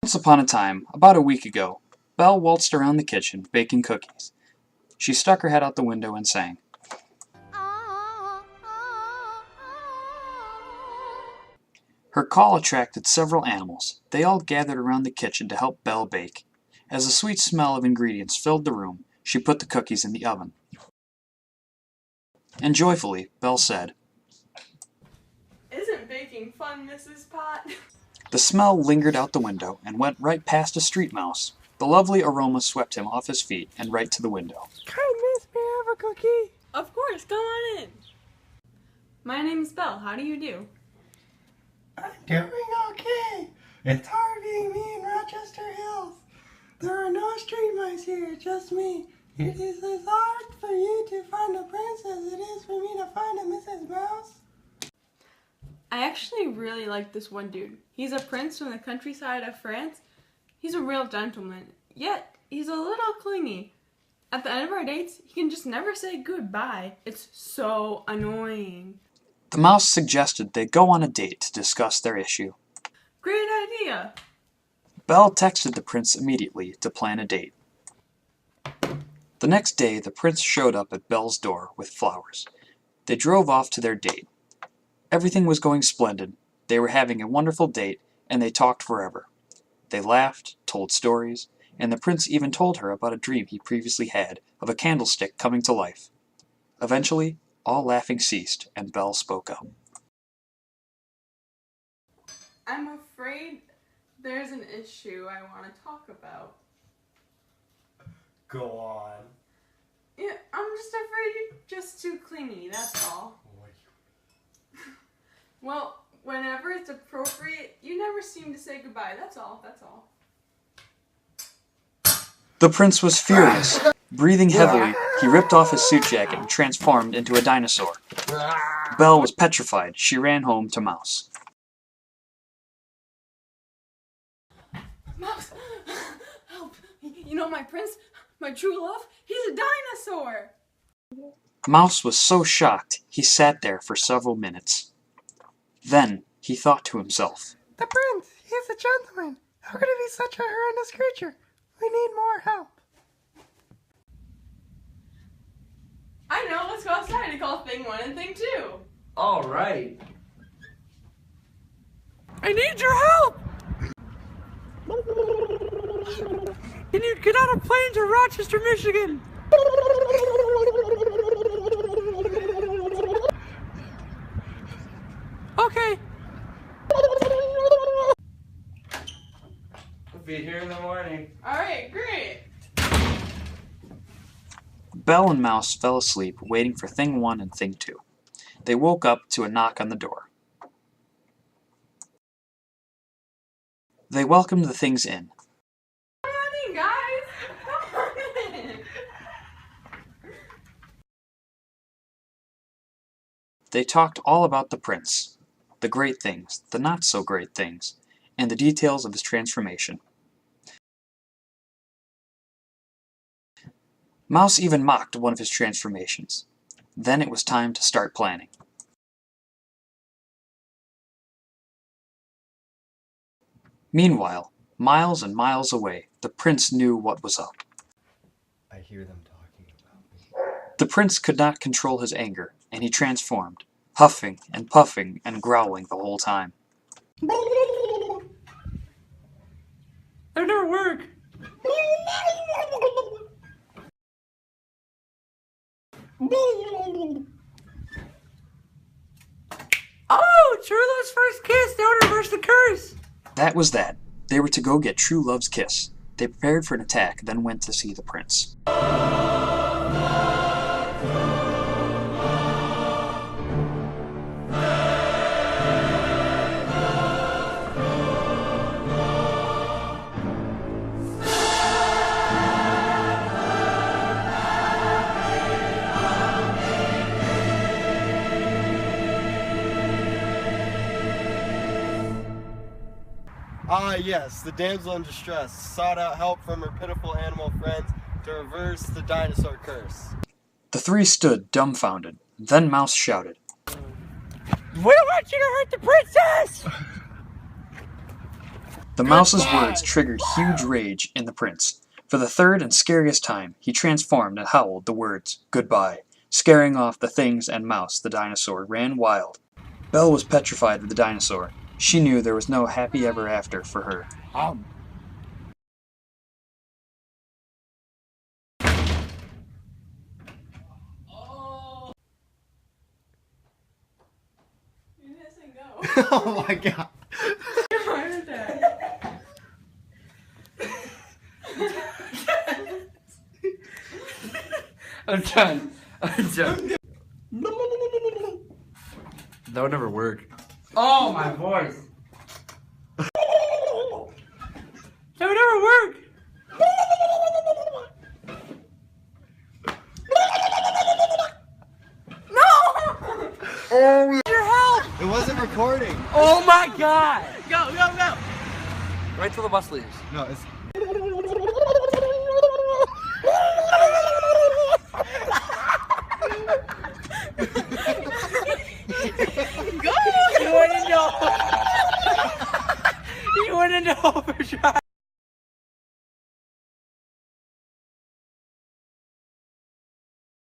Once upon a time, about a week ago, Belle waltzed around the kitchen baking cookies. She stuck her head out the window and sang. Her call attracted several animals. They all gathered around the kitchen to help Belle bake. As the sweet smell of ingredients filled the room, she put the cookies in the oven. And joyfully, Belle said, "Isn't baking fun, Mrs. Pot?" The smell lingered out the window and went right past a street mouse. The lovely aroma swept him off his feet and right to the window. Kindness, may I have a cookie? Of course, come on in. My name's Belle. How do you do? I'm doing okay. It's hard being me in Rochester Hills. There are no street mice here, just me. It is as hard for you to find a prince as it is for me to find a Mrs. Mouse. I actually really like this one dude. He's a prince from the countryside of France. He's a real gentleman, yet he's a little clingy. At the end of our dates, he can just never say goodbye. It's so annoying. The mouse suggested they go on a date to discuss their issue. Great idea! Belle texted the prince immediately to plan a date. The next day, the prince showed up at Belle's door with flowers. They drove off to their date. Everything was going splendid. They were having a wonderful date, and they talked forever. They laughed, told stories, and the prince even told her about a dream he previously had of a candlestick coming to life. Eventually, all laughing ceased, and Belle spoke up. I'm afraid there's an issue I want to talk about. Go on. Yeah, I'm just afraid you're just too clingy, that's all. Well, whenever it's appropriate, you never seem to say goodbye, that's all. The prince was furious. Breathing heavily, he ripped off his suit jacket and transformed into a dinosaur. Belle was petrified. She ran home to Mouse. Mouse! Help! You know my prince, my true love? He's a dinosaur! Mouse was so shocked, he sat there for several minutes. Then, he thought to himself, The prince, he's a gentleman. How could he be such a horrendous creature? We need more help. I know, let's go outside and call thing 1 and thing 2. All right. I need your help! Can you get on a plane to Rochester, Michigan? Okay. We'll be here in the morning. Alright, great. Belle and Mouse fell asleep waiting for thing 1 and thing 2. They woke up to a knock on the door. They welcomed the things in. Come on in, guys. Come on in. They talked all about the prince, the great things, the not so great things, and the details of his transformation. Mouse even mocked one of his transformations. Then it was time to start planning. Meanwhile, miles and miles away, the prince knew what was up. I hear them talking about me. The prince could not control his anger, and he transformed, huffing and puffing and growling the whole time. That never work. Oh, true love's first kiss. Now reverse the curse. That was that. They were to go get true love's kiss. They prepared for an attack, then went to see the prince. Ah, yes, the damsel in distress sought out help from her pitiful animal friends to reverse the dinosaur curse. The three stood dumbfounded. Then Mouse shouted, We don't want you to hurt the princess! The mouse's words triggered huge rage in the prince. For the third and scariest time, he transformed and howled the words, "Goodbye," scaring off the things and Mouse, the dinosaur, ran wild. Belle was petrified of the dinosaur. She knew there was no happy ever after for her. You didn't go. Oh my god. Heart attack. I'm done. I'm done. That would never work. Oh, my voice. That would never work. It wasn't recording. Oh my god! Go, go, go. Right till the bus leaves. No, it's. Go. You wouldn't know. You wouldn't know for sure.